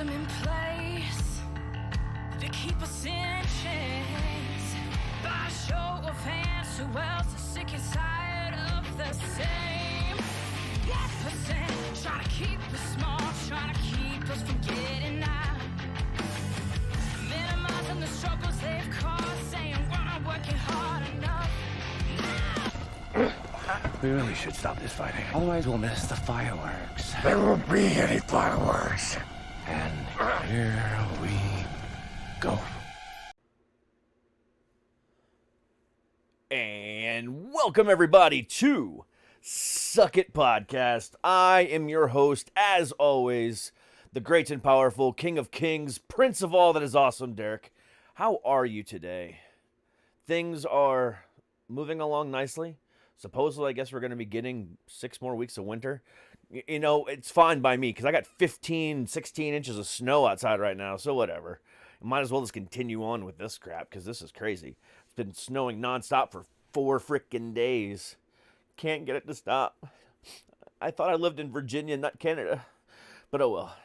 system in place to keep us in chains. By a show of hands, who else is sick and tired of the same? 1% trying to keep us small, trying to keep us from getting out. Minimizing the struggles they've caused, saying we're not working hard enough. We really should stop this fighting. Otherwise, we'll miss the fireworks. There won't be any fireworks. And here we go. And welcome, everybody, to Suck It Podcast. I am your host, as always, the great and powerful King of Kings, Prince of all that is awesome, Derek. How are you today? Things are moving along nicely. Supposedly, I guess we're going to be getting 6 more weeks of winter. You know, it's fine by me because I got 15, 16 inches of snow outside right now, so whatever. Might as well just continue on with this crap because this is crazy. It's been snowing nonstop for 4 freaking days. Can't get it to stop. I thought I lived in Virginia, not Canada. But oh well.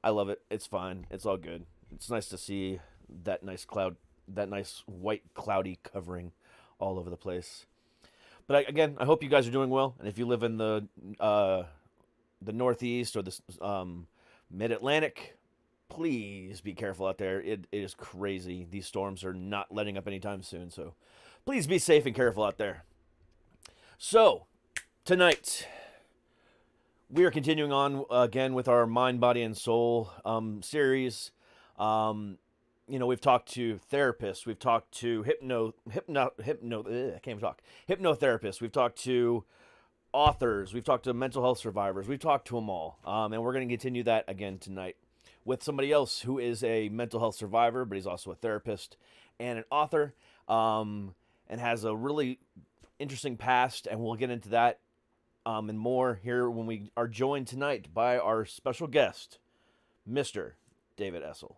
I love it. It's fine. It's all good. It's nice to see that nice cloud, that nice white cloudy covering all over the place. But again, I hope you guys are doing well. And if you live in the Northeast or the Mid-Atlantic, please be careful out there. It is crazy. These storms are not letting up anytime soon. So please be safe and careful out there. So tonight, we are continuing on again with our Mind, Body, and Soul series. You know, we've talked to therapists, we've talked to hypnotherapists, we've talked to authors, we've talked to mental health survivors, we've talked to them all, and we're going to continue that again tonight with somebody else who is a mental health survivor, but he's also a therapist and an author, and has a really interesting past, and we'll get into that and more here when we are joined tonight by our special guest, Mr. David Essel.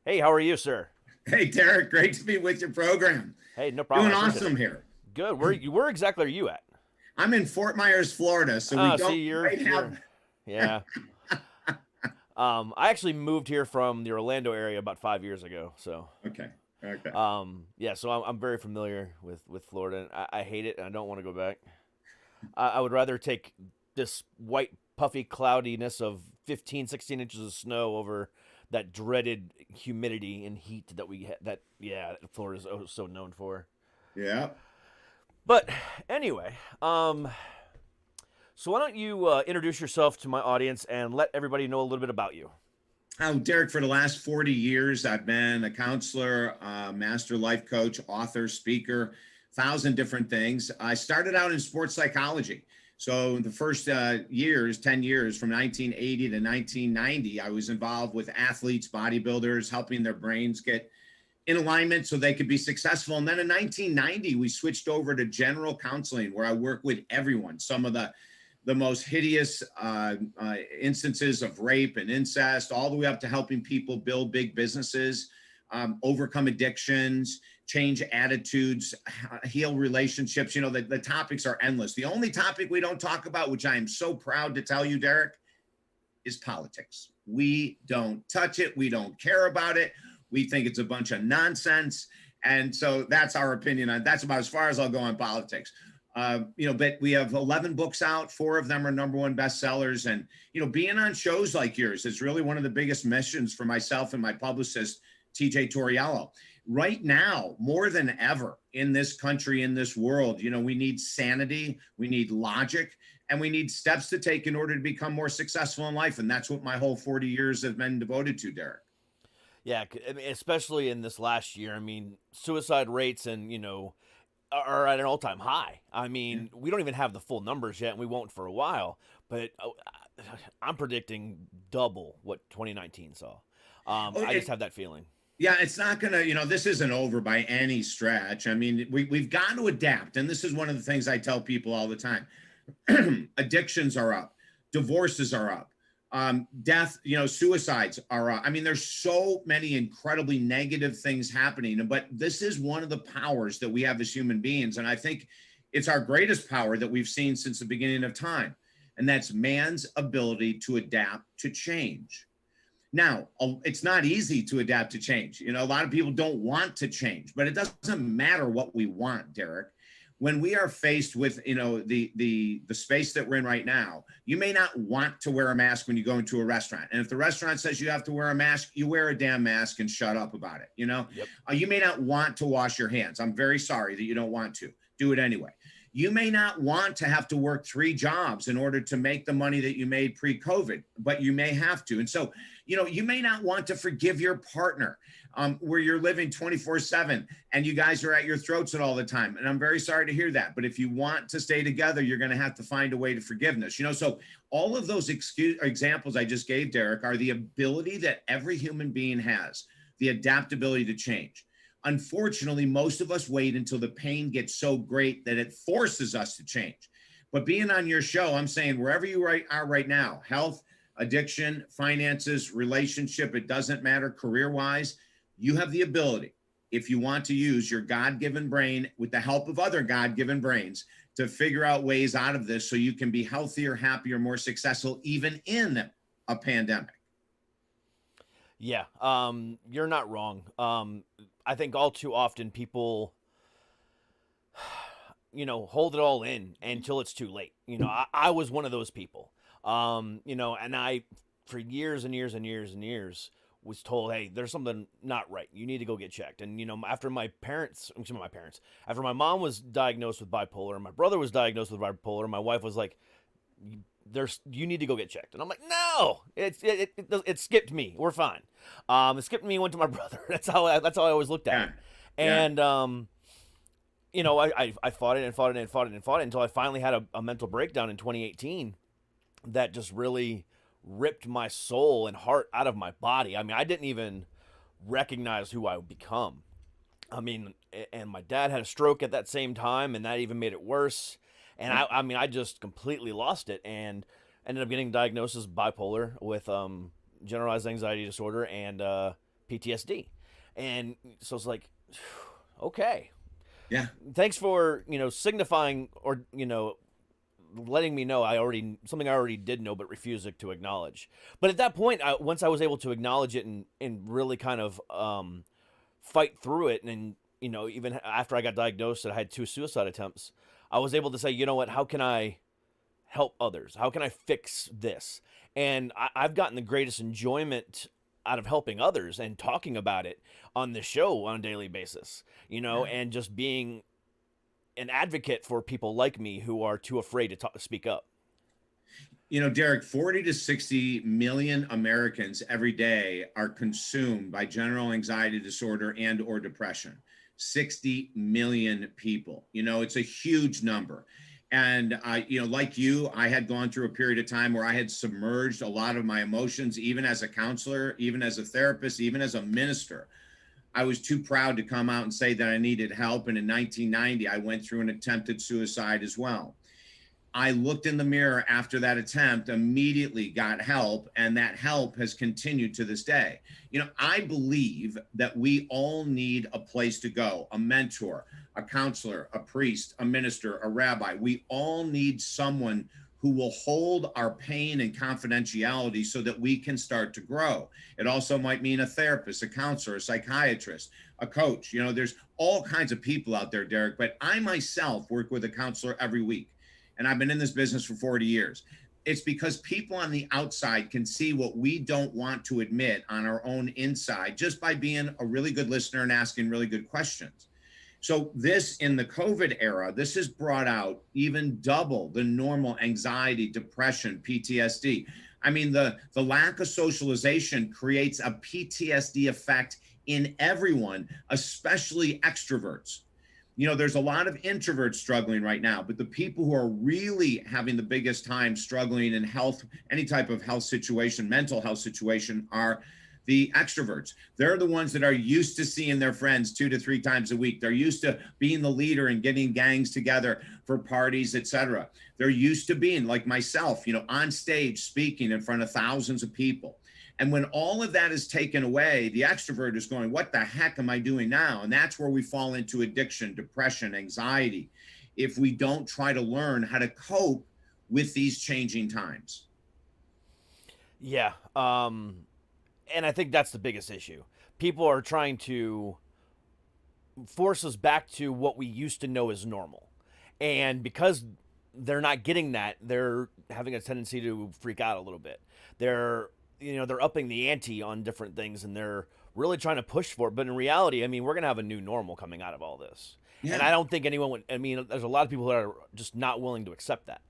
Hey, how are you, sir? Hey, Derek, great to be with your program. Hey, no problem. Doing awesome here. Good. Where exactly are you at? I'm in Fort Myers, Florida, so we don't have... Yeah. I actually moved here from the Orlando area about 5 years ago, so. Okay. Yeah, so I'm very familiar with Florida, and I hate it, and I don't want to go back. I would rather take this white, puffy cloudiness of 15, 16 inches of snow over that dreaded humidity and heat that we that Florida is so known for. Yeah. But anyway, so why don't you introduce yourself to my audience and let everybody know a little bit about you. Oh, Derek, for the last 40 years, I've been a counselor, master life coach, author, speaker, 1,000 different things. I started out in sports psychology. So the first 10 years, from 1980 to 1990, I was involved with athletes, bodybuilders, helping their brains get in alignment so they could be successful. And then in 1990, we switched over to general counseling, where I work with everyone. Some of the most hideous instances of rape and incest, all the way up to helping people build big businesses, overcome addictions, change attitudes, heal relationships. You know, the topics are endless. The only topic we don't talk about, which I am so proud to tell you, Derek, is politics. We don't touch it. We don't care about it. We think it's a bunch of nonsense. And so that's our opinion on, that's about as far as I'll go on politics. You know, but we have 11 books out. 4 of them are #1 bestsellers. And, you know, being on shows like yours is really one of the biggest missions for myself and my publicist, TJ Torriello. Right now, more than ever in this country, in this world, you know, we need sanity, we need logic, and we need steps to take in order to become more successful in life. And that's what my whole 40 years have been devoted to, Derek. Yeah, I mean, especially in this last year. I mean, suicide rates and, you know, are at an all-time high. I mean, we don't even have the full numbers yet, and we won't for a while. But I'm predicting double what 2019 saw. I just have that feeling. Yeah, it's not going to, you know, this isn't over by any stretch. I mean, we've got to adapt. And this is one of the things I tell people all the time. Addictions are up. Divorces are up. Death, you know, suicides are up. I mean, there's so many incredibly negative things happening. But this is one of the powers that we have as human beings. And I think it's our greatest power that we've seen since the beginning of time. and that's man's ability to adapt to change. Now, it's not easy to adapt to change. You know, a lot of people don't want to change, but it doesn't matter what we want, Derek. When we are faced with, you know, the space that we're in right now, you may not want to wear a mask when you go into a restaurant. And if the restaurant says you have to wear a mask, you wear a damn mask and shut up about it. You know, Yep. You may not want to wash your hands. I'm very sorry that you don't want to do it anyway. You may not want to have to work 3 jobs in order to make the money that you made pre-COVID, but you may have to. And so, you know, you may not want to forgive your partner where you're living 24/7 and you guys are at your throats at all the time. And I'm very sorry to hear that. But if you want to stay together, you're going to have to find a way to forgiveness. You know, so all of those examples I just gave, Derek, are the ability that every human being has, the adaptability to change. Unfortunately, most of us wait until the pain gets so great that it forces us to change. But being on your show, I'm saying wherever you are right now, health, addiction, finances, relationship, it doesn't matter, career-wise, you have the ability, if you want to use your God-given brain with the help of other God-given brains, to figure out ways out of this so you can be healthier, happier, more successful, even in a pandemic. Yeah, you're not wrong. I think all too often people, you know, hold it all in until it's too late. You know, I was one of those people. You know, and I, for years and years and years and years, was told, hey, there's something not right. You need to go get checked. And, you know, after after my mom was diagnosed with bipolar and my brother was diagnosed with bipolar, my wife was like, you need to go get checked. And I'm like, no, it skipped me. We're fine. It skipped me and went to my brother. That's how I always looked at it. And, you know, I fought it and fought it and fought it and fought it until I finally had a mental breakdown in 2018 that just really ripped my soul and heart out of my body. I mean, I didn't even recognize who I would become. I mean, and my dad had a stroke at that same time, and that even made it worse. And I mean, I just completely lost it and ended up getting diagnosed as bipolar with generalized anxiety disorder and PTSD. And so it's like, okay. Yeah. Thanks for, you know, signifying or, you know, letting me know something I already did know but refused to acknowledge. But at that point, once I was able to acknowledge it and really kind of fight through it, and, you know, even after I got diagnosed and I had 2 suicide attempts, I was able to say, you know what, how can I help others? How can I fix this? And I've gotten the greatest enjoyment out of helping others and talking about it on the show on a daily basis, you know, and just being an advocate for people like me who are too afraid to speak up. You know, Derek, 40 to 60 million Americans every day are consumed by general anxiety disorder and or depression. 60 million people. You know, it's a huge number. And you know, like you, I had gone through a period of time where I had submerged a lot of my emotions, even as a counselor, even as a therapist, even as a minister. I was too proud to come out and say that I needed help. And in 1990, I went through an attempted suicide as well. I looked in the mirror after that attempt, immediately got help, and that help has continued to this day. You know, I believe that we all need a place to go, a mentor, a counselor, a priest, a minister, a rabbi. We all need someone who will hold our pain and confidentiality so that we can start to grow. It also might mean a therapist, a counselor, a psychiatrist, a coach. You know, there's all kinds of people out there, Derek, but I myself work with a counselor every week. And I've been in this business for 40 years. It's because people on the outside can see what we don't want to admit on our own inside just by being a really good listener and asking really good questions. So this, in the COVID era, this has brought out even double the normal anxiety, depression, PTSD. I mean, the lack of socialization creates a PTSD effect in everyone, especially extroverts. You know, there's a lot of introverts struggling right now, but the people who are really having the biggest time struggling in health, any type of health situation, mental health situation, are the extroverts. They're the ones that are used to seeing their friends 2 to 3 times a week. They're used to being the leader and getting gangs together for parties, etc. They're used to being like myself, you know, on stage speaking in front of thousands of people. And when all of that is taken away, the extrovert is going, what the heck am I doing now? And that's where we fall into addiction, depression, anxiety. If we don't try to learn how to cope with these changing times. Yeah. And I think that's the biggest issue. People are trying to force us back to what we used to know as normal. And because they're not getting that, they're having a tendency to freak out a little bit. They're upping the ante on different things, and they're really trying to push for it. But in reality, I mean, we're going to have a new normal coming out of all this. And Yeah. I don't think anyone would, I mean, there's a lot of people that are just not willing to accept that.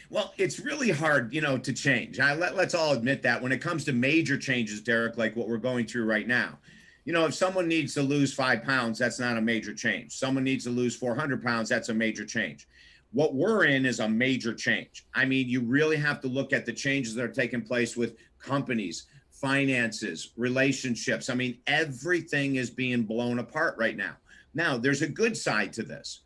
Well, it's really hard, to change. Let's all admit that when it comes to major changes, Derek, like what we're going through right now. If someone needs to lose 5 pounds, that's not a major change. Someone needs to lose 400 pounds, that's a major change. What we're in is a major change. I mean, you really have to look at the changes that are taking place with companies, finances, relationships. I mean, everything is being blown apart right now. Now, there's a good side to this.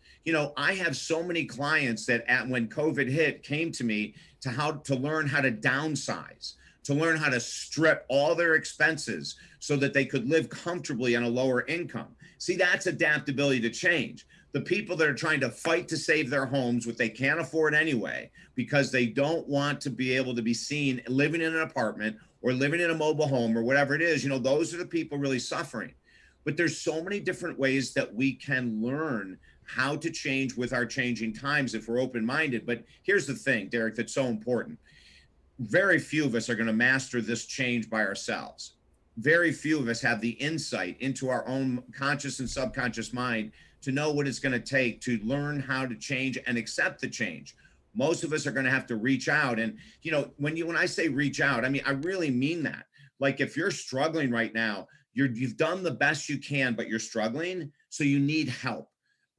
I have so many clients that when COVID hit came to me to learn how to downsize, to learn how to strip all their expenses so that they could live comfortably on a lower income. See, that's adaptability to change. The people that are trying to fight to save their homes, what they can't afford anyway, because they don't want to be able to be seen living in an apartment or living in a mobile home or whatever it is, those are the people really suffering. But there's so many different ways that we can learn how to change with our changing times if we're open-minded. But here's the thing, Derek, that's so important. Very few of us are going to master this change by ourselves. Very few of us have the insight into our own conscious and subconscious mind to know what it's going to take to learn how to change and accept the change. Most of us are going to have to reach out. And, when I say reach out, I mean, I really mean that. Like if you're struggling right now, you've done the best you can, but you're struggling. So you need help.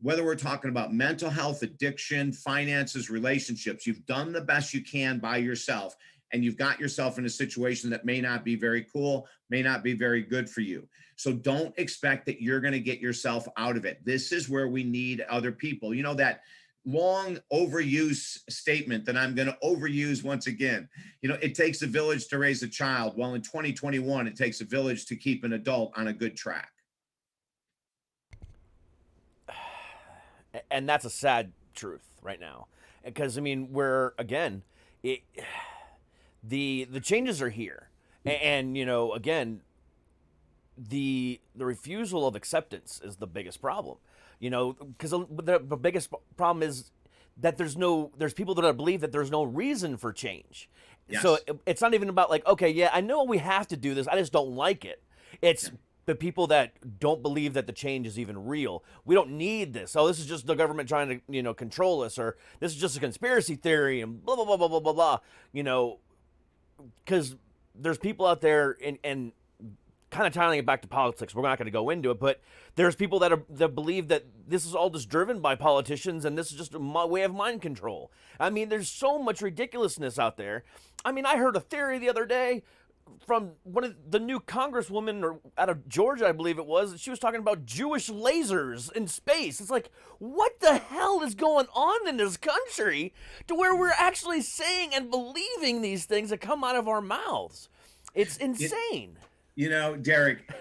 Whether we're talking about mental health, addiction, finances, relationships, you've done the best you can by yourself, and you've got yourself in a situation that may not be very cool, may not be very good for you. So don't expect that you're going to get yourself out of it. This is where we need other people. That long overused statement that I'm going to overuse once again. It takes a village to raise a child. Well, in 2021, it takes a village to keep an adult on a good track. And that's a sad truth right now, because I mean, the changes are here, and again, the refusal of acceptance is the biggest problem. Because the biggest problem is that there's people that believe that there's no reason for change. Yes. So it's not even about like, okay, yeah, I know we have to do this, I just don't like it. It's the people that don't believe that the change is even real. We don't need this. Oh, this is just the government trying to control us, or this is just a conspiracy theory, and blah blah blah blah blah blah blah. Because there's people out there, and kind of tying it back to politics. We're not going to go into it, but there's people that believe that this is all just driven by politicians, and this is just a way of mind control. I mean, there's so much ridiculousness out there. I mean, I heard a theory the other day from one of the new congresswoman out of Georgia, I believe it was. She was talking about Jewish lasers in space. It's like, what the hell is going on in this country to where we're actually saying and believing these things that come out of our mouths? It's insane. Derek,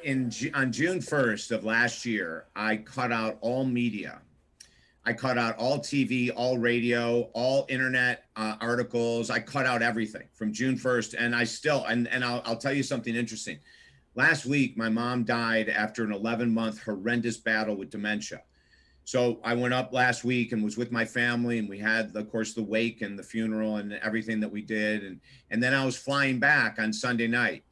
on June 1st of last year, I cut out all media. I cut out all TV, all radio, all internet articles. I cut out everything from June 1st. And I still, and I'll tell you something interesting. Last week, my mom died after an 11-month horrendous battle with dementia. So I went up last week and was with my family, and we had, of course, the wake and the funeral and everything that we did. And then I was flying back on Sunday night.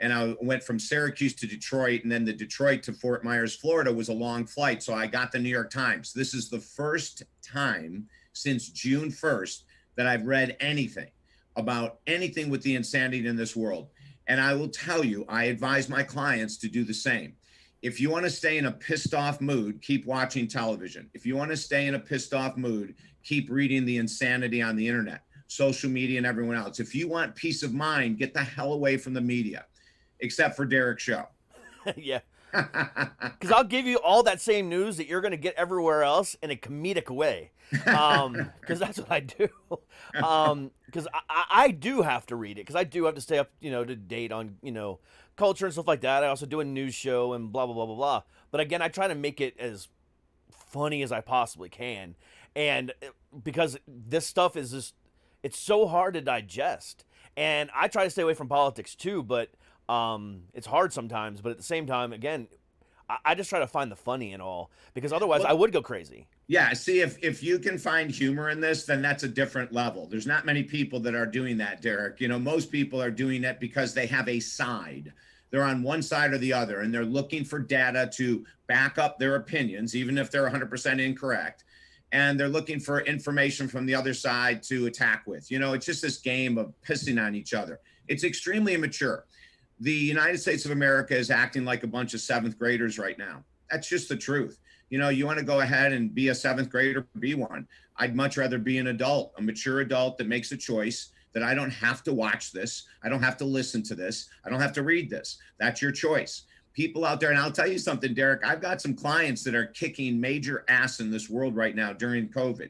And I went from Syracuse to Detroit, and then the Detroit to Fort Myers, Florida was a long flight. So I got the New York Times. This is the first time since June 1st that I've read anything about anything with the insanity in this world. And I will tell you, I advise my clients to do the same. If you want to stay in a pissed off mood, keep watching television. If you want to stay in a pissed off mood, keep reading the insanity on the internet, social media, and everyone else. If you want peace of mind, get the hell away from the media. Except for Derek's show. Yeah. Because I'll give you all that same news that you're going to get everywhere else in a comedic way. Because that's what I do. Because I do have to read it. Because I do have to stay up, to date on, culture and stuff like that. I also do a news show and blah, blah, blah, blah, blah. But again, I try to make it as funny as I possibly can. And because this stuff is just, it's so hard to digest. And I try to stay away from politics too, but it's hard sometimes. But at the same time, again, I just try to find the funny in all, because otherwise Well, I would go crazy. yeah, see, if you can find humor in this, then that's a different level. There's not many people that are doing that, Derek. You know, most people are doing it because they have a side. They're on one side or the other, and they're looking for data to back up their opinions, even if they're 100% incorrect. And they're looking for information from the other side to attack with. You know, it's just this game of pissing on each other. It's extremely immature. The United States of America is acting like a bunch of seventh graders right now. That's just the truth. You know, you want to go ahead and be a seventh grader, be one. I'd much rather be an adult, a mature adult that makes a choice, that I don't have to watch this. I don't have to listen to this. I don't have to read this. That's your choice. People out there, and I'll tell you something, Derek, I've got some clients that are kicking major ass in this world right now during COVID.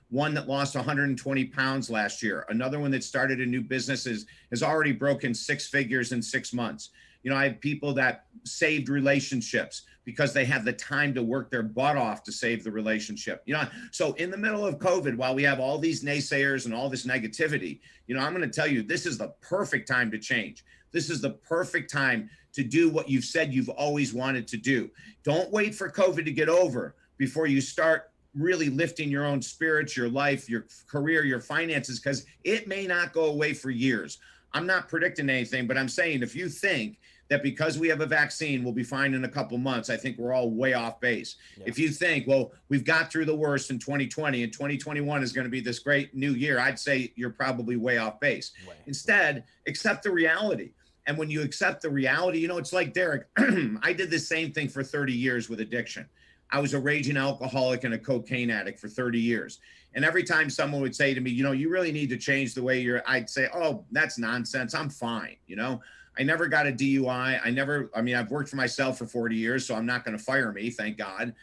One that lost 120 pounds last year. Another one that started a new business has already broken 6 figures in 6 months. You know, I have people that saved relationships because they have the time to work their butt off to save the relationship. You know, so in the middle of COVID, while we have all these naysayers and all this negativity, you know, I'm going to tell you, this is the perfect time to change. This is the perfect time to do what you've said you've always wanted to do. Don't wait for COVID to get over before you start really lifting your own spirits, your life, your career, your finances, because it may not go away for years. I'm not predicting anything, but I'm saying if you think that because we have a vaccine, we'll be fine in a couple months, I think we're all way off base. Yeah. If you think, well, we've got through the worst in 2020 and 2021 is going to be this great new year, I'd say you're probably way off base. Instead, accept the reality. And when you accept the reality, you know, it's like Derek, I did the same thing for 30 years with addiction. I was a raging alcoholic and a cocaine addict for 30 years. And every time someone would say to me, you know, you really need to change the way I'd say, oh, that's nonsense. I'm fine. You know, I never got a DUI. I've worked for myself for 40 years, so I'm not going to fire me, thank God.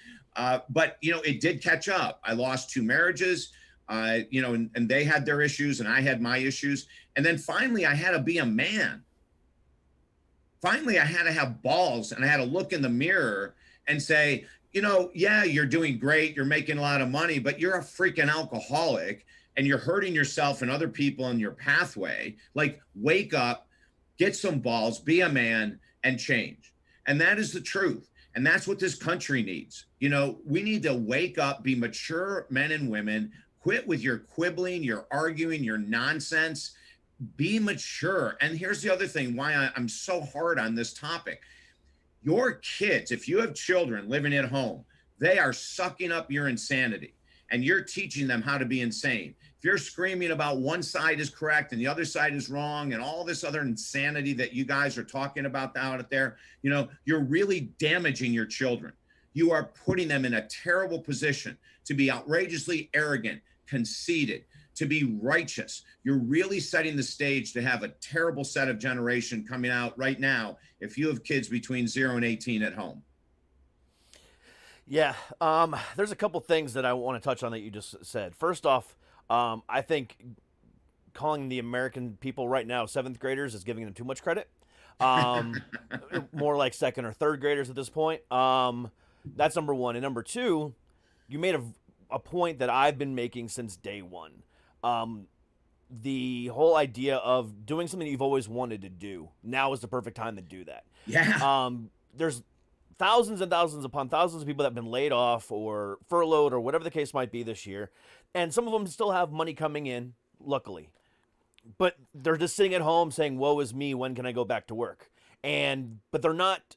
But, you know, it did catch up. I lost 2 marriages, you know, and they had their issues and I had my issues. And then finally I had to be a man. Finally, I had to have balls and I had to look in the mirror and say, you know, yeah, you're doing great. You're making a lot of money, but you're a freaking alcoholic and you're hurting yourself and other people in your pathway. Like, wake up, get some balls, be a man, and change. And that is the truth. And that's what this country needs. You know, we need to wake up, be mature men and women, quit with your quibbling, your arguing, your nonsense, be mature. And here's the other thing, why I'm so hard on this topic. Your kids, if you have children living at home, they are sucking up your insanity and you're teaching them how to be insane. If you're screaming about one side is correct and the other side is wrong and all this other insanity that you guys are talking about out there, you know, you're really damaging your children. You are putting them in a terrible position to be outrageously arrogant, conceited, to be righteous. You're really setting the stage to have a terrible set of generation coming out right now if you have kids between 0 and 18 at home. Yeah, there's a couple things that I want to touch on that you just said. First off, I think calling the American people right now 7th graders is giving them too much credit. More like 2nd or 3rd graders at this point. That's number one. And number two, you made a point that I've been making since day one. The whole idea of doing something you've always wanted to do. Now is the perfect time to do that. Yeah. There's thousands and thousands upon thousands of people that have been laid off or furloughed or whatever the case might be this year. And some of them still have money coming in, luckily. But they're just sitting at home saying, woe is me, when can I go back to work? But they're not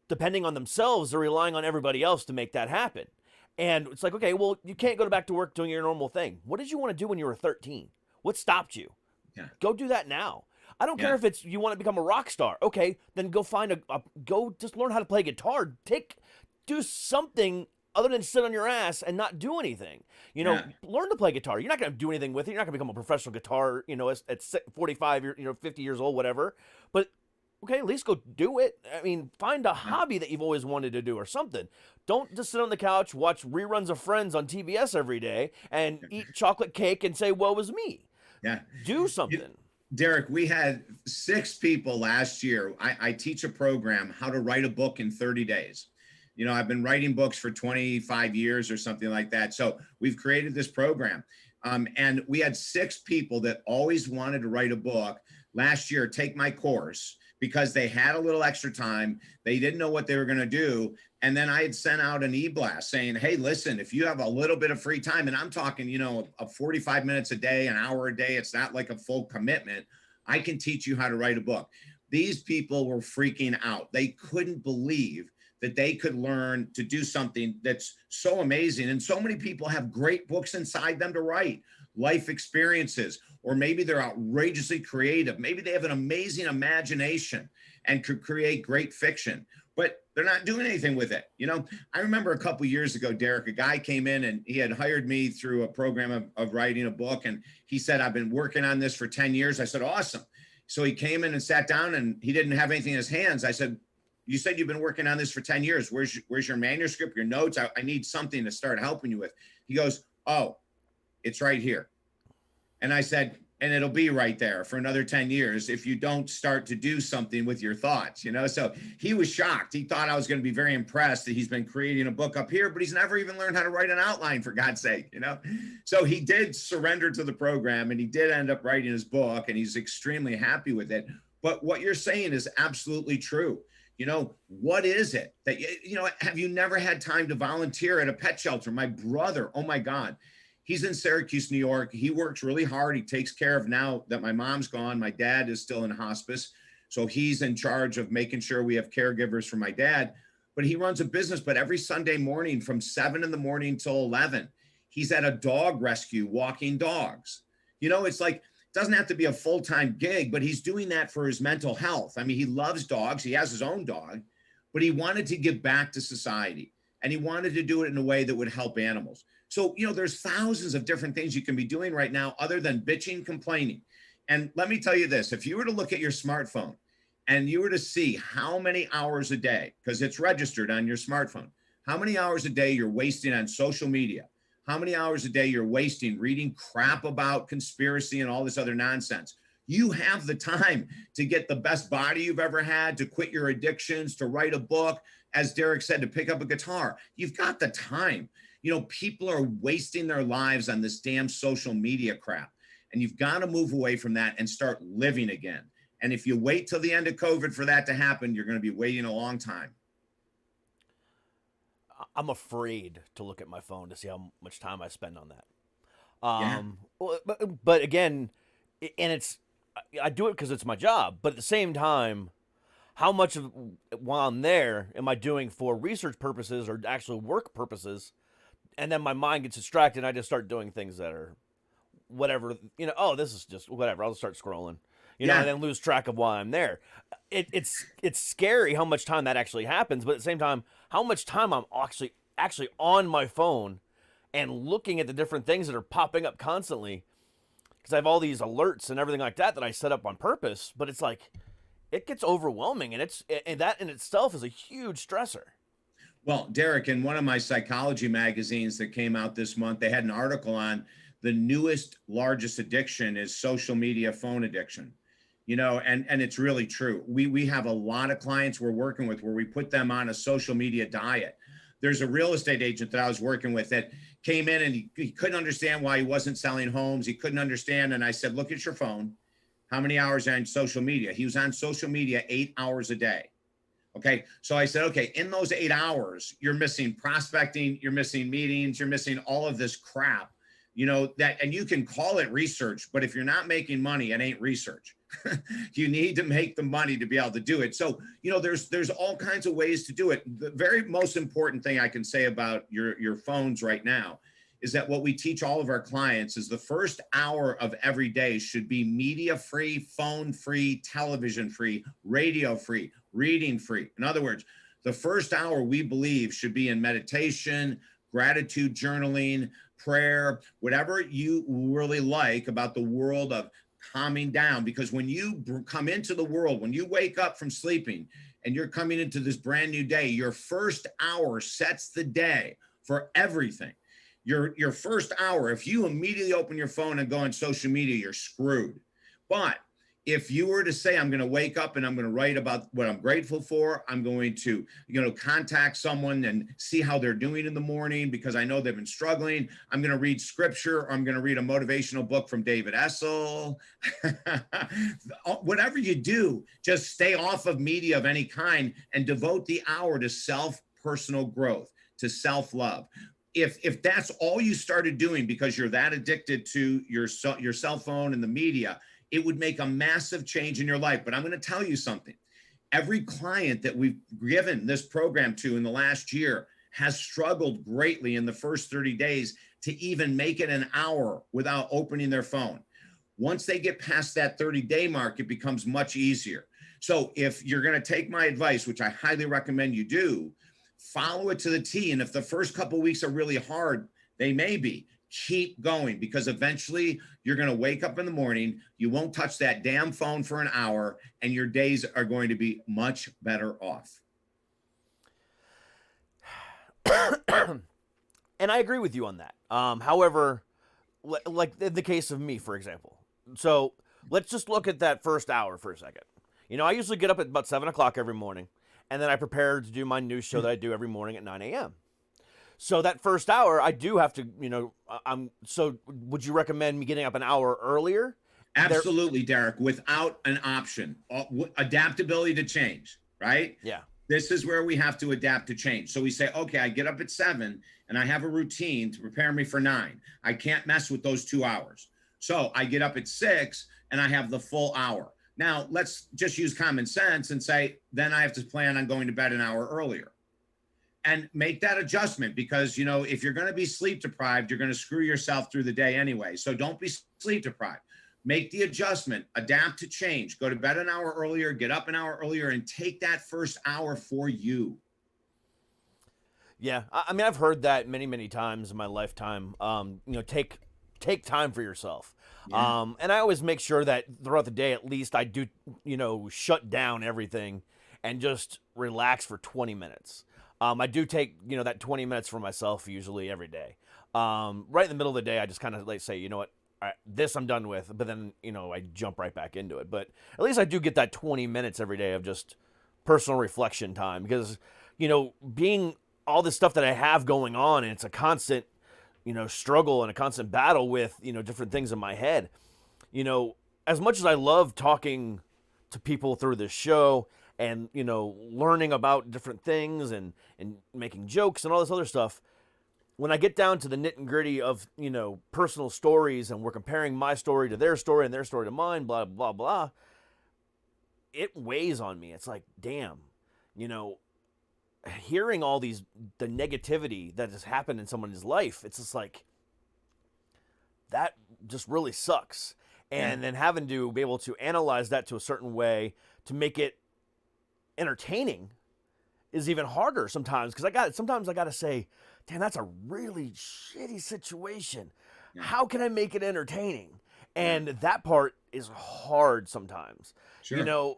depending on themselves, they're relying on everybody else to make that happen. And it's like, okay, well, you can't go back to work doing your normal thing. What did you want to do when you were 13? What stopped you? Yeah. Go do that now. I don't care if it's you want to become a rock star. Okay, then go find go just learn how to play guitar. Do something other than sit on your ass and not do anything. You know, learn to play guitar. You're not going to do anything with it. You're not going to become a professional guitar, you know, at 45, 50 years old, whatever. But okay, at least go do it. I mean, find a hobby that you've always wanted to do or something. Don't just sit on the couch, watch reruns of Friends on TBS every day, and eat chocolate cake and say, woe is me. Yeah. Do something. Derek, we had 6 people last year. I teach a program, how to write a book in 30 days. You know, I've been writing books for 25 years or something like that. So we've created this program. And we had 6 people that always wanted to write a book last year, take my course because they had a little extra time. They didn't know what they were going to do. And then I had sent out an e-blast saying, hey, listen, if you have a little bit of free time, and I'm talking, a 45 minutes a day, an hour a day, it's not like a full commitment. I can teach you how to write a book. These people were freaking out. They couldn't believe that they could learn to do something that's so amazing. And so many people have great books inside them to write, life experiences, or maybe they're outrageously creative. Maybe they have an amazing imagination and could create great fiction, but they're not doing anything with it. I remember a couple of years ago, Derek, a guy came in and he had hired me through a program of writing a book. And he said, I've been working on this for 10 years. I said, awesome. So he came in and sat down and he didn't have anything in his hands. I said, you said you've been working on this for 10 years. Where's your manuscript, your notes? I need something to start helping you with. He goes, oh, it's right here. And I said, and it'll be right there for another 10 years if you don't start to do something with your thoughts, So he was shocked. He thought I was going to be very impressed that he's been creating a book up here, but he's never even learned how to write an outline, for God's sake, So he did surrender to the program and he did end up writing his book and he's extremely happy with it. But what you're saying is absolutely true. What is it that, have you never had time to volunteer at a pet shelter? My brother, oh my God, he's in Syracuse, New York. He works really hard. He takes care of, now that my mom's gone, my dad is still in hospice. So he's in charge of making sure we have caregivers for my dad, but he runs a business. But every Sunday morning from 7 a.m. till 11, he's at a dog rescue, walking dogs. It's like, doesn't have to be a full-time gig, but he's doing that for his mental health. I mean, he loves dogs. He has his own dog, but he wanted to give back to society and he wanted to do it in a way that would help animals. So, there's thousands of different things you can be doing right now other than bitching, complaining. And let me tell you this, if you were to look at your smartphone and you were to see how many hours a day, because it's registered on your smartphone, how many hours a day you're wasting on social media, how many hours a day you're wasting reading crap about conspiracy and all this other nonsense. You have the time to get the best body you've ever had, to quit your addictions, to write a book, as Derek said, to pick up a guitar. You've got the time. People are wasting their lives on this damn social media crap. And you've got to move away from that and start living again. And if you wait till the end of COVID for that to happen, you're going to be waiting a long time. I'm afraid to look at my phone to see how much time I spend on that. Yeah. But again, and I do it because it's my job. But at the same time, how much of while I'm there am I doing for research purposes or actual work purposes? And then my mind gets distracted and I just start doing things that are whatever, oh, this is just whatever. I'll just start scrolling, and then lose track of why I'm there. It's scary how much time that actually happens, but at the same time, how much time I'm actually on my phone and looking at the different things that are popping up constantly, because I have all these alerts and everything like that I set up on purpose. But it's like it gets overwhelming, and that in itself is a huge stressor. Well, Derek, in one of my psychology magazines that came out this month, they had an article on the newest, largest addiction is social media phone addiction. And it's really true. We have a lot of clients we're working with where we put them on a social media diet. There's a real estate agent that I was working with that came in and he couldn't understand why he wasn't selling homes. He couldn't understand. And I said, look at your phone. How many hours are on social media? He was on social media 8 hours a day. Okay. So I said, okay, in those 8 hours, you're missing prospecting, you're missing meetings, you're missing all of this crap, and you can call it research, but if you're not making money, it ain't research. You need to make the money to be able to do it. So, there's all kinds of ways to do it. The very most important thing I can say about your phones right now is that what we teach all of our clients is the first hour of every day should be media free, phone free, television free, radio free, reading free. In other words, the first hour we believe should be in meditation, gratitude journaling, prayer, whatever you really like about the world of calming down. Because when you come into the world, when you wake up from sleeping and you're coming into this brand new day, your first hour sets the day for everything. Your first hour, if you immediately open your phone and go on social media, you're screwed. But If you were to say, I'm going to wake up and I'm going to write about what I'm grateful for, I'm going to, contact someone and see how they're doing in the morning because I know they've been struggling. I'm going to read scripture, or I'm going to read a motivational book from David Essel. Whatever you do, just stay off of media of any kind and devote the hour to personal growth, to self-love. If that's all you started doing because you're that addicted to your cell phone and the media, it would make a massive change in your life. But I'm going to tell you something. Every client that we've given this program to in the last year has struggled greatly in the first 30 days to even make it an hour without opening their phone. Once they get past that 30-day mark, it becomes much easier. So if you're going to take my advice, which I highly recommend you do, follow it to the T. And if the first couple of weeks are really hard, they may be. Keep going, because eventually you're going to wake up in the morning, you won't touch that damn phone for an hour, and your days are going to be much better off. And I agree with you on that. However, like in the case of me, for example. So let's just look at that first hour for a second. I usually get up at about 7 o'clock every morning, and then I prepare to do my news show that I do every morning at 9 a.m. So that first hour, I do have to, so would you recommend me getting up an hour earlier? Absolutely, Derek, without an option. Adaptability to change, right? Yeah. This is where we have to adapt to change. So we say, okay, I get up at 7 and I have a routine to prepare me for 9. I can't mess with those 2 hours. So I get up at 6 and I have the full hour. Now let's just use common sense and say, then I have to plan on going to bed an hour earlier. And make that adjustment, because, if you're going to be sleep deprived, you're going to screw yourself through the day anyway. So don't be sleep deprived. Make the adjustment, adapt to change, go to bed an hour earlier, get up an hour earlier, and take that first hour for you. Yeah. I mean, I've heard that many, many times in my lifetime. Take time for yourself. Yeah. And I always make sure that throughout the day, at least I do, shut down everything and just relax for 20 minutes. I do take, that 20 minutes for myself usually every day. Right in the middle of the day, I just kind of say, you know what, this I'm done with, but then, I jump right back into it. But at least I do get that 20 minutes every day of just personal reflection time, because, being all this stuff that I have going on, and it's a constant, struggle and a constant battle with, different things in my head. As much as I love talking to people through this show and, learning about different things and making jokes and all this other stuff, when I get down to the nit and gritty of, personal stories, and we're comparing my story to their story and their story to mine, blah, blah, blah, it weighs on me. It's like, damn, hearing all the negativity that has happened in someone's life, it's just like, that just really sucks. And then having to be able to analyze that to a certain way to make it entertaining is even harder sometimes, because sometimes I got to say, damn, that's a really shitty situation. Yeah. How can I make it entertaining? And that part is hard sometimes. Sure.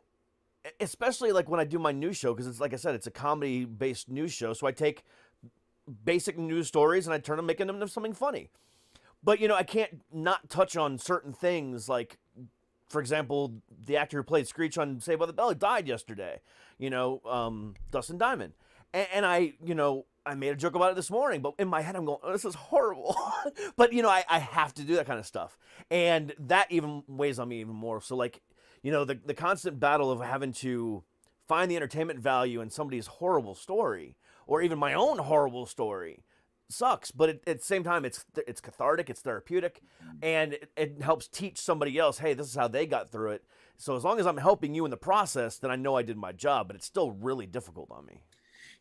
Especially like when I do my news show, because it's, like I said, it's a comedy-based news show. So I take basic news stories and I turn them, making them into something funny. But, I can't not touch on certain things. Like, for example, the actor who played Screech on Saved by the Bell died yesterday, Dustin Diamond. And I made a joke about it this morning, but in my head I'm going, oh, this is horrible. But, I have to do that kind of stuff. And that even weighs on me even more. So, like, the constant battle of having to find the entertainment value in somebody's horrible story, or even my own horrible story, sucks. But at the same time, it's cathartic, it's therapeutic, and it helps teach somebody else, hey, this is how they got through it. So as long as I'm helping you in the process, then I know I did my job, but it's still really difficult on me.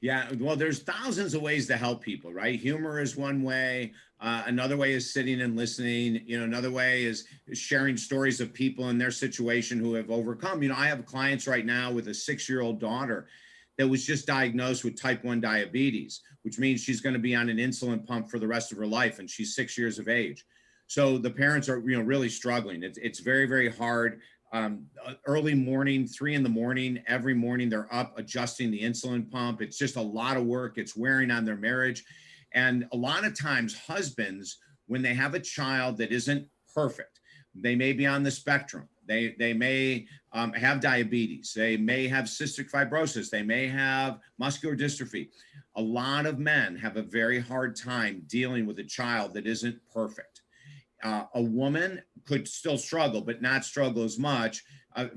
Yeah, well, there's thousands of ways to help people, right? Humor is one way. Another way is sitting and listening. Another way is sharing stories of people in their situation who have overcome. I have clients right now with a 6-year-old daughter that was just diagnosed with type 1 diabetes, which means she's going to be on an insulin pump for the rest of her life, and she's 6 years of age. So the parents are, really struggling. It's very, very hard. Early morning, 3 a.m, every morning they're up adjusting the insulin pump. It's just a lot of work. It's wearing on their marriage. And a lot of times husbands, when they have a child that isn't perfect, they may be on the spectrum, They may have diabetes. They may have cystic fibrosis. They may have muscular dystrophy. A lot of men have a very hard time dealing with a child that isn't perfect. A woman could still struggle, but not struggle as much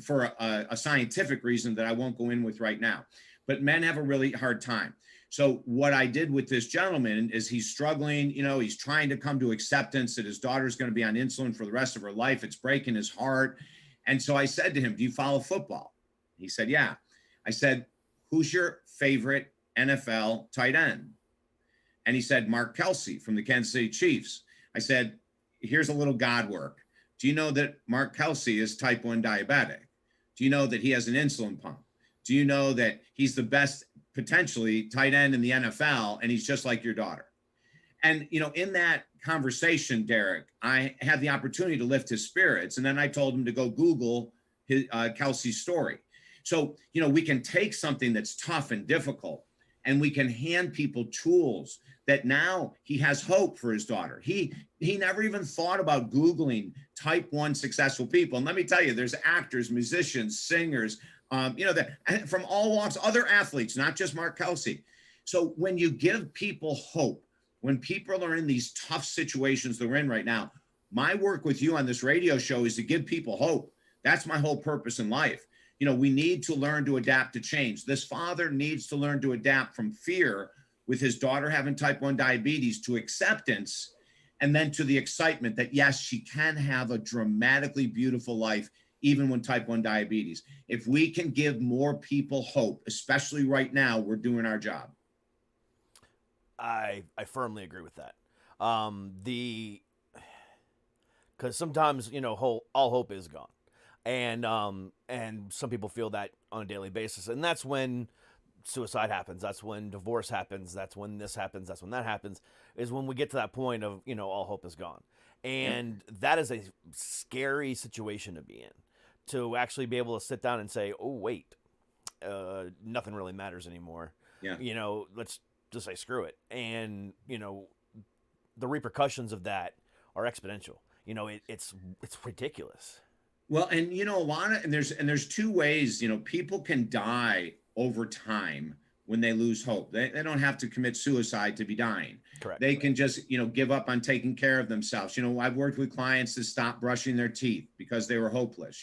for a scientific reason that I won't go in with right now. But men have a really hard time. So what I did with this gentleman is he's struggling, he's trying to come to acceptance that his daughter's going to be on insulin for the rest of her life. It's breaking his heart. And so I said to him, do you follow football? He said, yeah. I said, who's your favorite NFL tight end? And he said, Mark Kelsey from the Kansas City Chiefs. I said, here's a little God work. Do you know that Mark Kelsey is type 1 diabetic? Do you know that he has an insulin pump? Do you know that he's the best potentially tight end in the NFL and he's just like your daughter? And, in that conversation, Derek, I had the opportunity to lift his spirits. And then I told him to go Google his, Kelsey's story. So, we can take something that's tough and difficult and we can hand people tools that now he has hope for his daughter. He never even thought about Googling type 1 successful people. And let me tell you, there's actors, musicians, singers, that from all walks, other athletes, not just Mark Kelsey. So when you give people hope, when people are in these tough situations they're in right now, my work with you on this radio show is to give people hope. That's my whole purpose in life. We need to learn to adapt to change. This father needs to learn to adapt from fear with his daughter having type 1 diabetes to acceptance, and then to the excitement that, yes, she can have a dramatically beautiful life, even when type 1 diabetes. If we can give more people hope, especially right now, we're doing our job. I firmly agree with that. Because sometimes, all hope is gone. And some people feel that on a daily basis. And that's when suicide happens. That's when divorce happens. That's when this happens. That's when that happens, is when we get to that point of, all hope is gone. And that is a scary situation to be in, to actually be able to sit down and say, oh, wait, nothing really matters anymore. Yeah. Let's just say screw it. And, the repercussions of that are exponential. It's ridiculous. Well, and there's two ways, people can die over time when they lose hope. They don't have to commit suicide to be dying. Correct. They can just, give up on taking care of themselves. I've worked with clients that stopped brushing their teeth because they were hopeless.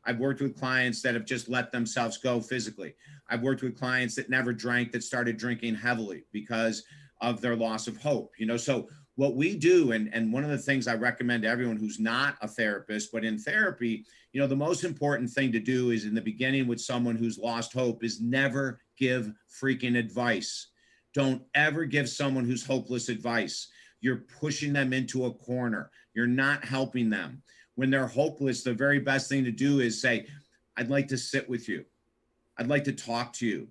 I've worked with clients that have just let themselves go physically. I've worked with clients that never drank, that started drinking heavily because of their loss of hope. So what we do, and one of the things I recommend to everyone who's not a therapist, but in therapy, the most important thing to do is in the beginning with someone who's lost hope is never give freaking advice. Don't ever give someone who's hopeless advice. You're pushing them into a corner. You're not helping them. When they're hopeless, the very best thing to do is say, I'd like to sit with you. I'd like to talk to you.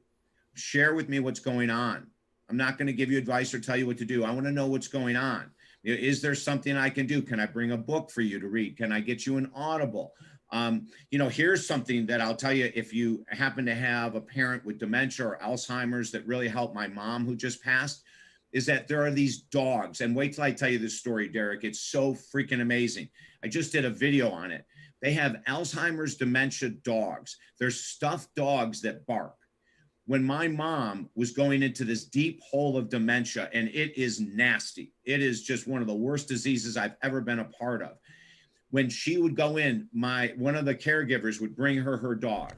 Share with me what's going on. I'm not going to give you advice or tell you what to do. I want to know what's going on. Is there something I can do? Can I bring a book for you to read? Can I get you an Audible? Here's something that I'll tell you, if you happen to have a parent with dementia or Alzheimer's, that really helped my mom who just passed, is that there are these dogs. And wait till I tell you this story, Derek. It's so freaking amazing. I just did a video on it. They have Alzheimer's dementia dogs. They're stuffed dogs that bark. When my mom was going into this deep hole of dementia, and it is nasty, it is just one of the worst diseases I've ever been a part of. When she would go in, one of the caregivers would bring her dog.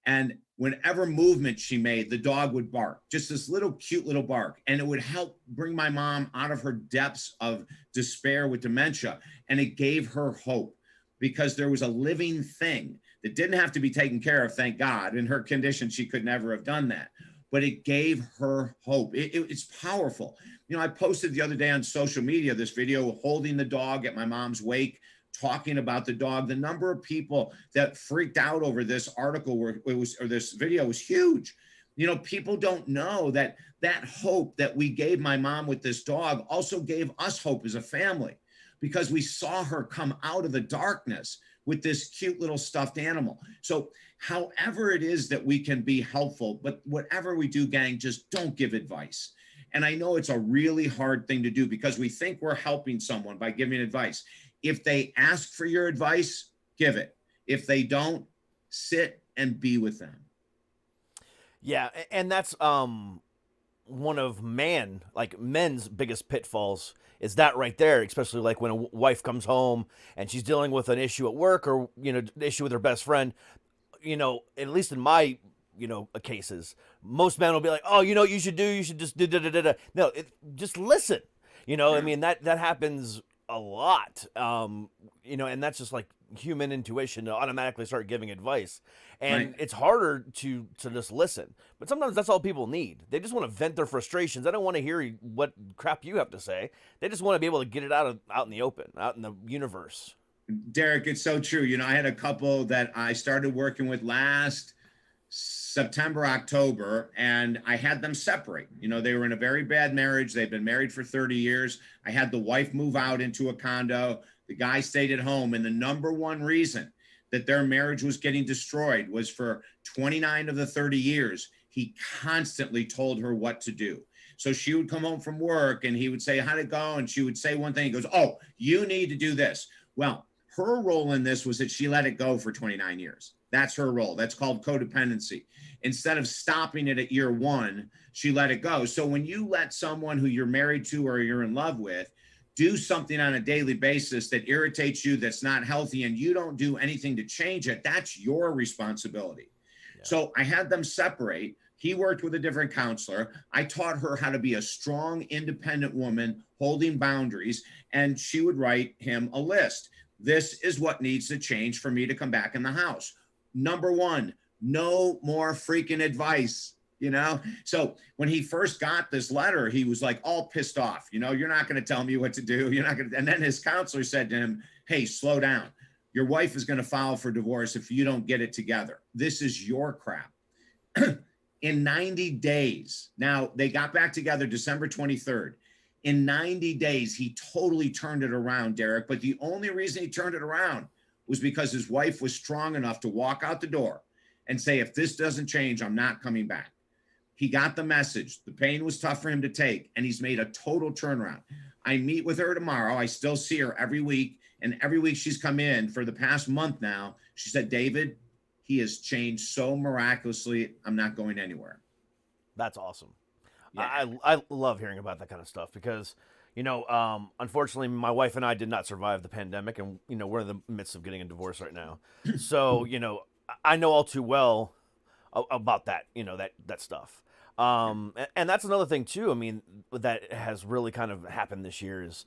And whenever movement she made, the dog would bark, just this little cute little bark. And it would help bring my mom out of her depths of despair with dementia. And it gave her hope, because there was a living thing that didn't have to be taken care of, thank God. In her condition, she could never have done that. But it gave her hope. It's powerful. I posted the other day on social media this video holding the dog at my mom's wake, talking about the dog. The number of people that freaked out over this article or this video was huge. People don't know that hope that we gave my mom with this dog also gave us hope as a family, because we saw her come out of the darkness with this cute little stuffed animal. So however it is that we can be helpful, but whatever we do, gang, just don't give advice. And I know it's a really hard thing to do, because we think we're helping someone by giving advice. If they ask for your advice, give it. if they don't sit and be with them. Yeah, and that's one of men's biggest pitfalls is that right there, especially like when a wife comes home and she's dealing with an issue at work or an issue with her best friend. At least in my cases, most men will be like, oh, what you should do, you should just do da da da da. No, just listen. I mean, that happens a lot. And that's just like human intuition to automatically start giving advice. And Right. it's harder to just listen. But sometimes that's all people need. They just want to vent their frustrations. They don't want to hear what crap you have to say. They just want to be able to get it out in the open, out in the universe. Derek, it's so true. I had a couple that I started working with last September, October, and I had them separate. They were in a very bad marriage. They've been married for 30 years. I had the wife move out into a condo. The guy stayed at home. And the number one reason that their marriage was getting destroyed was for 29 of the 30 years, he constantly told her what to do. So she would come home from work and he would say, how'd it go? And she would say one thing. He goes, oh, you need to do this. Well, her role in this was that she let it go for 29 years. That's her role. That's called codependency. Instead of stopping it at year one, she let it go. So when you let someone who you're married to or you're in love with do something on a daily basis that irritates you, that's not healthy, and you don't do anything to change it, that's your responsibility. Yeah. So I had them separate. He worked with a different counselor. I taught her how to be a strong, independent woman holding boundaries, and she would write him a list. This is what needs to change for me to come back in the house. Number one, no more freaking advice. So when he first got this letter, he was like all pissed off. You're not going to tell me what to do. You're not going to. And then his counselor said to him, hey, slow down. Your wife is going to file for divorce if you don't get it together. This is your crap. In 90 days, now they got back together December 23rd. In 90 days, he totally turned it around, Derek. But the only reason he turned it around was because his wife was strong enough to walk out the door and say, if this doesn't change, I'm not coming back. He got the message. The pain was tough for him to take, and he's made a total turnaround. I meet with her tomorrow. I still see her every week, and every week she's come in for the past month now. She said, David, he has changed so miraculously. I'm not going anywhere. That's awesome. Yeah. I love hearing about that kind of stuff because, unfortunately, my wife and I did not survive the pandemic, and, we're in the midst of getting a divorce right now. So, I know all too well about that, that stuff. And that's another thing too. I mean, that has really kind of happened this year is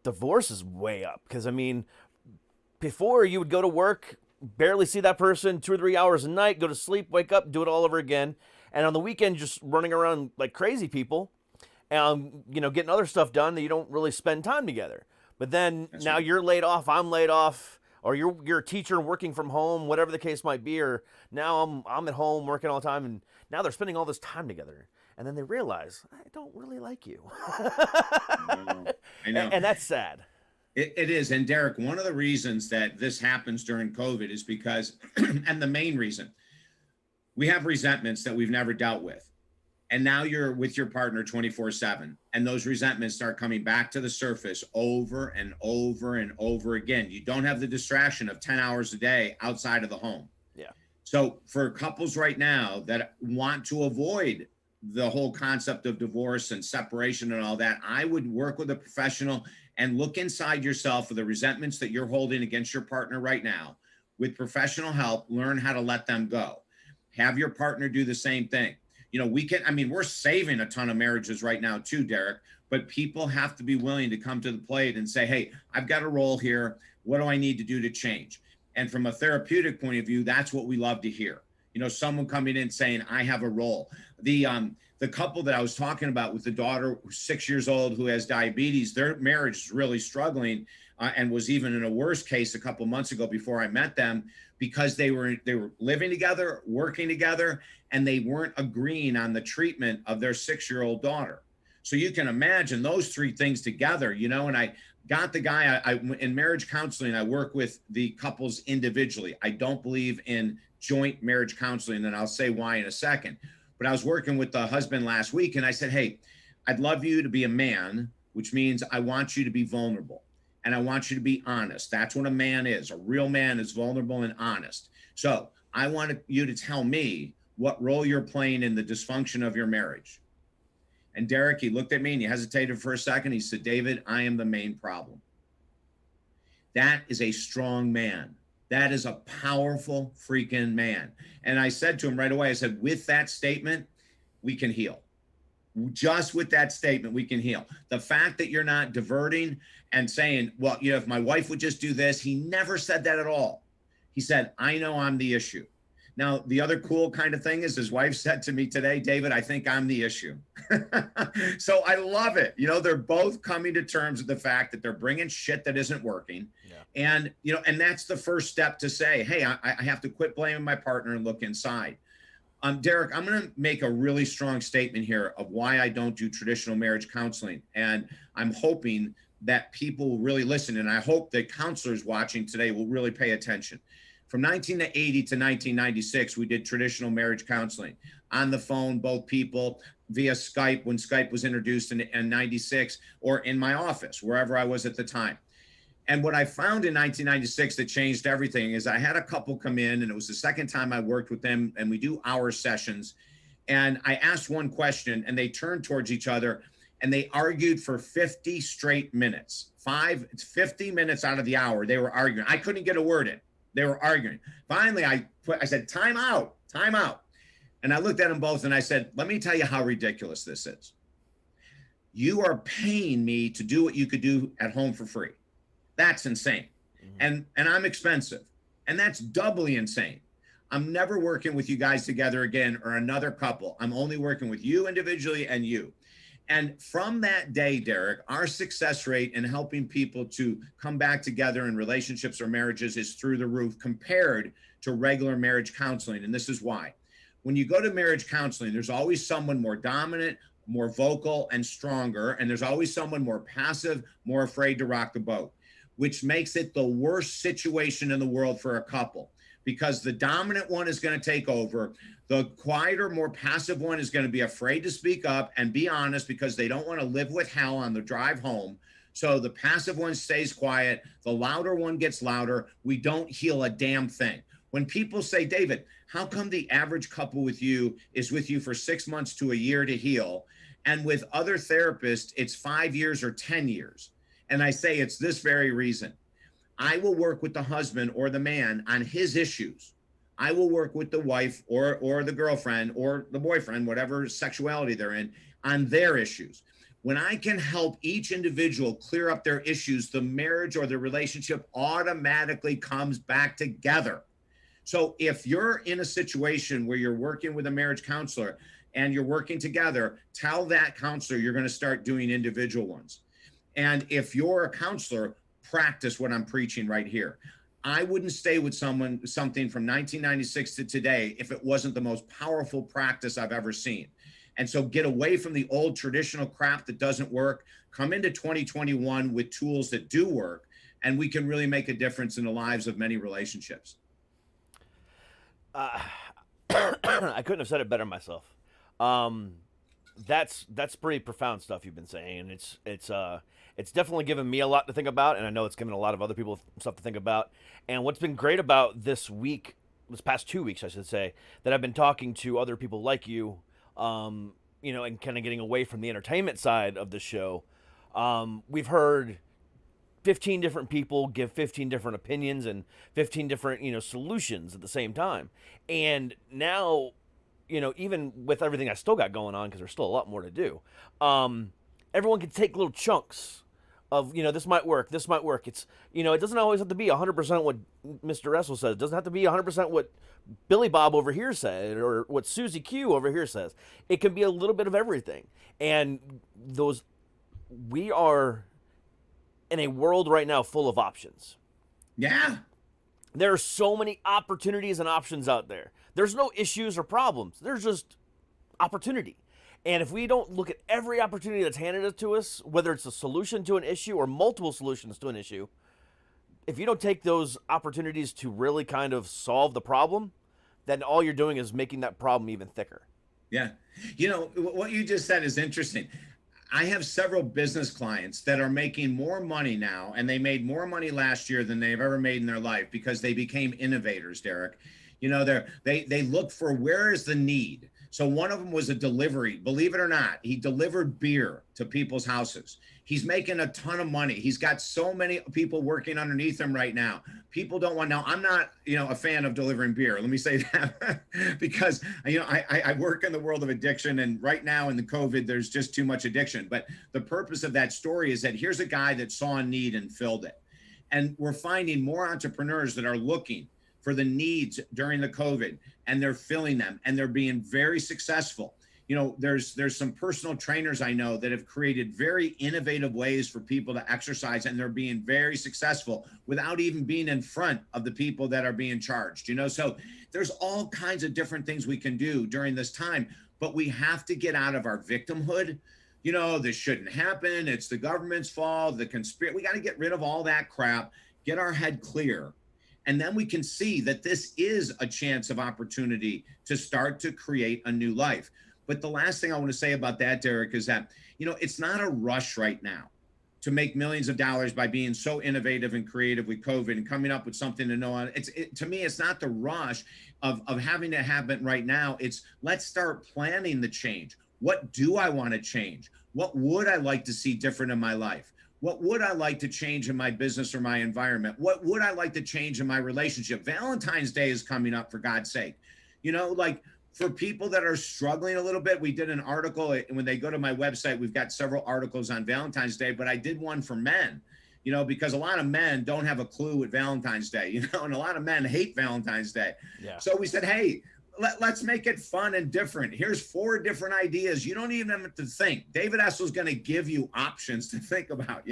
divorce is way up. Cause I mean, before you would go to work, barely see that person 2 or 3 hours a night, go to sleep, wake up, do it all over again. And on the weekend, just running around like crazy people and, getting other stuff done that you don't really spend time together. But then That's now right. you're laid off, I'm laid off, or you're a teacher working from home, whatever the case might be, or now I'm at home working all the time, and now they're spending all this time together, and then they realize I don't really like you. I know. And that's sad. It is. And Derek, one of the reasons that this happens during COVID is because, and the main reason, we have resentments that we've never dealt with. And now you're with your partner 24/7, and those resentments start coming back to the surface over and over and over again. You don't have the distraction of 10 hours a day outside of the home. Yeah. So for couples right now that want to avoid the whole concept of divorce and separation and all that, I would work with a professional and look inside yourself for the resentments that you're holding against your partner right now. With professional help, learn how to let them go. Have your partner do the same thing. We're saving a ton of marriages right now too, Derek, but people have to be willing to come to the plate and say, hey, I've got a role here. What do I need to do to change? And from a therapeutic point of view, that's what we love to hear. Someone coming in saying, I have a role. The couple that I was talking about with the daughter, who's 6 years old, who has diabetes, their marriage is really struggling and was even in a worse case a couple months ago before I met them, because they were living together, working together, and they weren't agreeing on the treatment of their 6-year-old daughter. So you can imagine those three things together, and I got the guy, I in marriage counseling, I work with the couples individually. I don't believe in joint marriage counseling, and I'll say why in a second. But I was working with the husband last week, and I said, hey, I'd love you to be a man, which means I want you to be vulnerable. and I want you to be honest. That's what a man is. A real man is vulnerable and honest. So I want you to tell me what role you're playing in the dysfunction of your marriage. And Derek, he looked at me and he hesitated for a second. He said, David, I am the main problem. That is a strong man. That is a powerful freaking man. And I said to him right away, I said, with that statement, we can heal. Just with that statement, we can heal. The fact that you're not diverting and saying, well, you know, if my wife would just do this, he never said that at all. He said, I know I'm the issue. Now, the other cool kind of thing is his wife said to me today, David, I think I'm the issue. So I love it. You know, they're both coming to terms with the fact that they're bringing shit that isn't working. Yeah. And, you know, and that's the first step to say, hey, I have to quit blaming my partner and look inside. Derek, I'm going to make a really strong statement here of why I don't do traditional marriage counseling. And I'm hoping that people will really listen. And I hope that counselors watching today will really pay attention. From 1980 to 1996, we did traditional marriage counseling on the phone, both people via Skype when Skype was introduced in 96, or in my office, wherever I was at the time. And what I found in 1996 that changed everything is I had a couple come in, and it was the second time I worked with them, and we do hour sessions. And I asked one question, and they turned towards each other, and they argued for 50 straight minutes. 50 minutes out of the hour, they were arguing. I couldn't get a word in. They were arguing. Finally, I said, time out. And I looked at them both and I said, let me tell you how ridiculous this is. You are paying me to do what you could do at home for free. That's insane. Mm-hmm. And I'm expensive. And that's doubly insane. I'm never working with you guys together again or another couple. I'm only working with you individually and you. And from that day, Derek, our success rate in helping people to come back together in relationships or marriages is through the roof compared to regular marriage counseling. And this is why. When you go to marriage counseling, there's always someone more dominant, more vocal and stronger. And there's always someone more passive, more afraid to rock the boat, which makes it the worst situation in the world for a couple. Because the dominant one is going to take over. The quieter, more passive one is going to be afraid to speak up and be honest because they don't want to live with hell on the drive home. So the passive one stays quiet. The louder one gets louder. We don't heal a damn thing. When people say, David, how come the average couple with you is with you for 6 months to a year to heal? And with other therapists, it's 5 years or 10 years. And I say it's this very reason. I will work with the husband or the man on his issues. I will work with the wife or the girlfriend or the boyfriend, whatever sexuality they're in, on their issues. When I can help each individual clear up their issues, the marriage or the relationship automatically comes back together. So if you're in a situation where you're working with a marriage counselor and you're working together, tell that counselor you're going to start doing individual ones. And if you're a counselor, practice what I'm preaching right here. I wouldn't stay with something from 1996 to today if it wasn't the most powerful practice I've ever seen. And so get away from the old traditional crap that doesn't work. Come into 2021 with tools that do work, and we can really make a difference in the lives of many relationships. I couldn't have said it better myself. That's pretty profound stuff you've been saying, and it's definitely given me a lot to think about, and I know it's given a lot of other people stuff to think about. And what's been great about this past 2 weeks, I should say, that I've been talking to other people like you, you know, and kind of getting away from the entertainment side of the show. We've heard 15 different people give 15 different opinions and 15 different, you know, solutions at the same time. And now, you know, even with everything I still got going on, because there's still a lot more to do, everyone can take little chunks of, you know, this might work. It's, you know, it doesn't always have to be 100% what Mr. Essel says. It doesn't have to be 100% what Billy Bob over here said or what Susie Q over here says. It can be a little bit of everything. And we are in a world right now full of options. Yeah. There are so many opportunities and options out there. There's no issues or problems. There's just opportunity. And if we don't look at every opportunity that's handed to us, whether it's a solution to an issue or multiple solutions to an issue, if you don't take those opportunities to really kind of solve the problem, then all you're doing is making that problem even thicker. Yeah. You know, what you just said is interesting. I have several business clients that are making more money now, and they made more money last year than they've ever made in their life because they became innovators, Derek. You know, they look for where is the need. So one of them was a delivery. Believe it or not, he delivered beer to people's houses. He's making a ton of money. He's got so many people working underneath him right now. People don't want. Now, I'm not, a fan of delivering beer. Let me say that because I work in the world of addiction, and right now in the COVID, there's just too much addiction. But the purpose of that story is that here's a guy that saw a need and filled it, and we're finding more entrepreneurs that are looking for the needs during the COVID, and they're filling them, and they're being very successful. There's some personal trainers I know that have created very innovative ways for people to exercise, and they're being very successful without even being in front of the people that are being charged. So there's all kinds of different things we can do during this time, but we have to get out of our victimhood. This shouldn't happen. It's the government's fault, the conspiracy. We got to get rid of all that crap, get our head clear. And then we can see that this is a chance of opportunity to start to create a new life. But the last thing I want to say about that, Derek, is that, it's not a rush right now to make millions of dollars by being so innovative and creative with COVID and coming up with something to know on. To me, it's not the rush of having to happen right now. It's let's start planning the change. What do I want to change? What would I like to see different in my life? What would I like to change in my business or my environment? What would I like to change in my relationship? Valentine's Day is coming up, for God's sake. For people that are struggling a little bit, we did an article. When they go to my website, we've got several articles on Valentine's Day, but I did one for men, because a lot of men don't have a clue with Valentine's Day, and a lot of men hate Valentine's Day. Yeah. So we said, hey, let's make it fun and different. Here's 4 different ideas. You don't even have to think. David Essel is going to give you options to think about,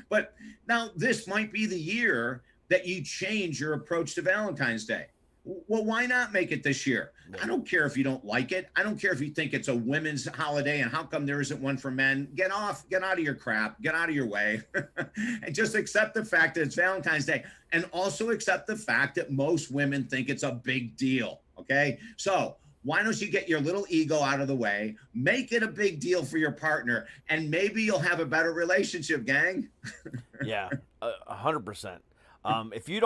But now this might be the year that you change your approach to Valentine's Day. Well, why not make it this year? I don't care if you don't like it. I don't care if you think it's a women's holiday and how come there isn't one for men. Get out of your crap, get out of your way, and just accept the fact that it's Valentine's Day, and also accept the fact that most women think it's a big deal. Okay, so why don't you get your little ego out of the way, make it a big deal for your partner, and maybe you'll have a better relationship, gang. Yeah, 100%. If you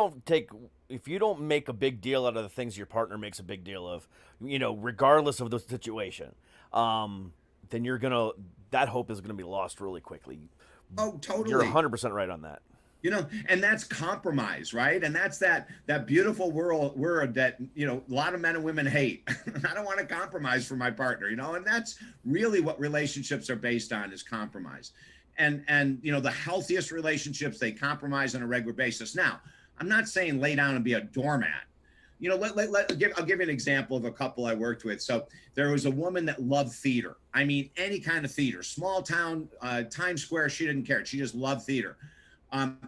don't make a big deal out of the things your partner makes a big deal of, regardless of the situation, then that hope is gonna be lost really quickly. Oh, totally. You're 100% right on that. And that's compromise, right? And that's that beautiful word that, a lot of men and women hate. I don't want to compromise for my partner, and that's really what relationships are based on, is compromise. And the healthiest relationships, they compromise on a regular basis. Now, I'm not saying lay down and be a doormat. I'll give you an example of a couple I worked with. So there was a woman that loved theater. I mean, any kind of theater, small town, Times Square, she didn't care. She just loved theater.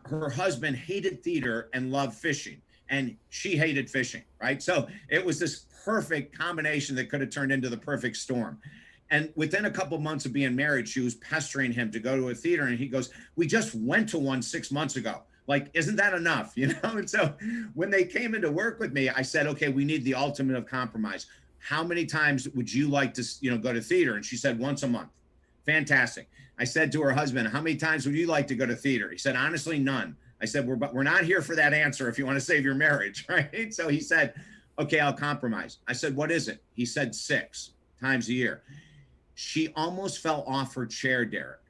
Her husband hated theater and loved fishing, and she hated fishing, right? So it was this perfect combination that could have turned into the perfect storm. And within a couple of months of being married, she was pestering him to go to a theater. And he goes, we just went to one 6 months ago. Like, isn't that enough? And so when they came into work with me, I said, okay, we need the ultimate of compromise. How many times would you like to, go to theater? And she said, once a month. Fantastic. I said to her husband, how many times would you like to go to theater? He said, honestly, none. I said, we're not here for that answer if you want to save your marriage, right? So he said, okay, I'll compromise. I said, what is it? He said 6 times a year. She almost fell off her chair, Derek.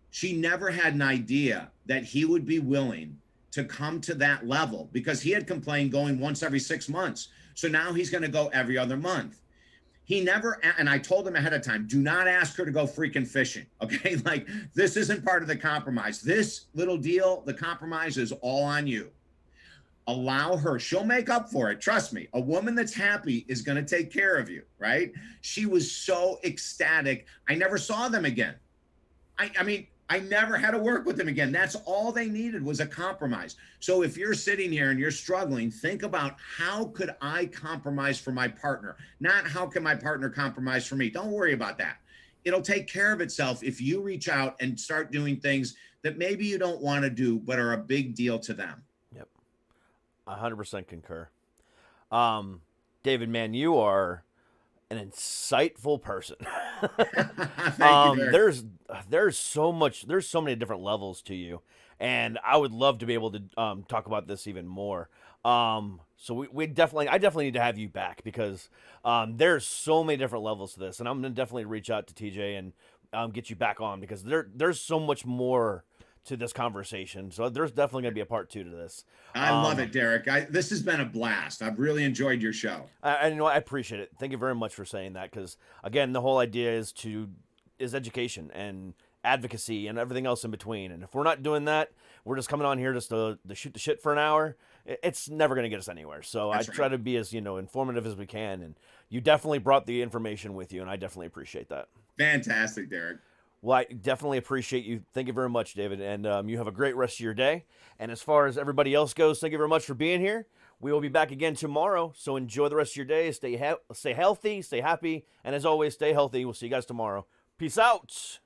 She never had an idea that he would be willing to come to that level, because he had complained going once every 6 months. So now he's going to go every other month. He never, and I told him ahead of time, do not ask her to go freaking fishing. Okay. Like, this isn't part of the compromise. This little deal, the compromise is all on you. Allow her. She'll make up for it. Trust me. A woman that's happy is going to take care of you, right? She was so ecstatic. I never saw them again. I mean, I never had to work with them again. That's all they needed, was a compromise. So if you're sitting here and you're struggling, think about, how could I compromise for my partner? Not how can my partner compromise for me? Don't worry about that. It'll take care of itself if you reach out and start doing things that maybe you don't want to do, but are a big deal to them. Yep. 100% concur. David, man, you are an insightful person. Thank you, Derek. There's so many different levels to you, and I would love to be able to talk about this even more. So I definitely need to have you back because there's so many different levels to this, and I'm gonna definitely reach out to TJ and get you back on because there's so much more to this conversation. So there's definitely gonna be a part 2 to this. I love it, Derek. This has been a blast. I've really enjoyed your show. I appreciate it. Thank you very much for saying that because again, the whole idea is education and advocacy and everything else in between. And if we're not doing that, we're just coming on here just to shoot the shit for an hour. It's never going to get us anywhere. So That's I try right. to be as informative as we can. And you definitely brought the information with you, and I definitely appreciate that. Fantastic, Derek. Well, I definitely appreciate you. Thank you very much, David. And you have a great rest of your day. And as far as everybody else goes, thank you very much for being here. We will be back again tomorrow. So enjoy the rest of your day. Stay healthy, stay happy. And as always, stay healthy. We'll see you guys tomorrow. Peace out.